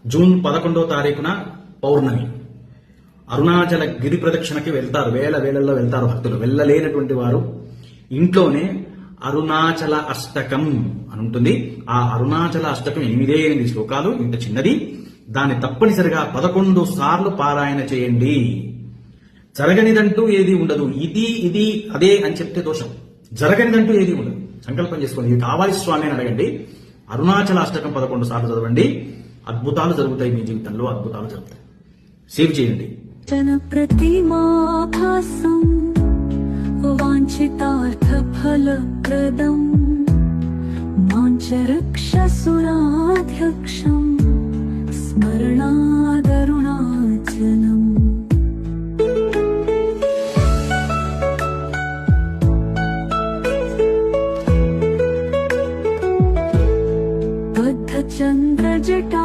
June 11వ తారీఖున పౌర్ణమి. అరుణాచల గిరి ప్రదక్షిణకి వెళ్తారు, వేలలో వెళ్తారు భక్తులు. వెళ్ళలేనటువంటి వారు ఇంట్లోనే అరుణాచల అష్టకం అని ఉంటుంది. ఆ అరుణాచల అష్టకం 8 శ్లోకాలు, ఇంత చిన్నది. దాన్ని తప్పనిసరిగా 11 సార్లు పారాయణ చేయండి. జరగనిదంటూ ఏది ఉండదు. ఇది అదే అని చెప్తే దోషం. జరగనిదంటూ ఏది ఉండదు. సంకల్పం చేసుకోండి, ఇది కావాలి స్వామి అని అడగండి. అరుణాచల అష్టకం 11 సార్లు చదవండి. అద్భుతాలు జరుగుతాయి, మీ జీవితంలో అద్భుతాలు జరుగుతాయి. సేవ్ చేయండి. ప్రతిమాభాసం వాంఛితార్థ ఫలప్రదం మాంచ రక్షసురాధ్యక్షం స్మరణాదరుణాచలం. బద్ధ చంద్రజటా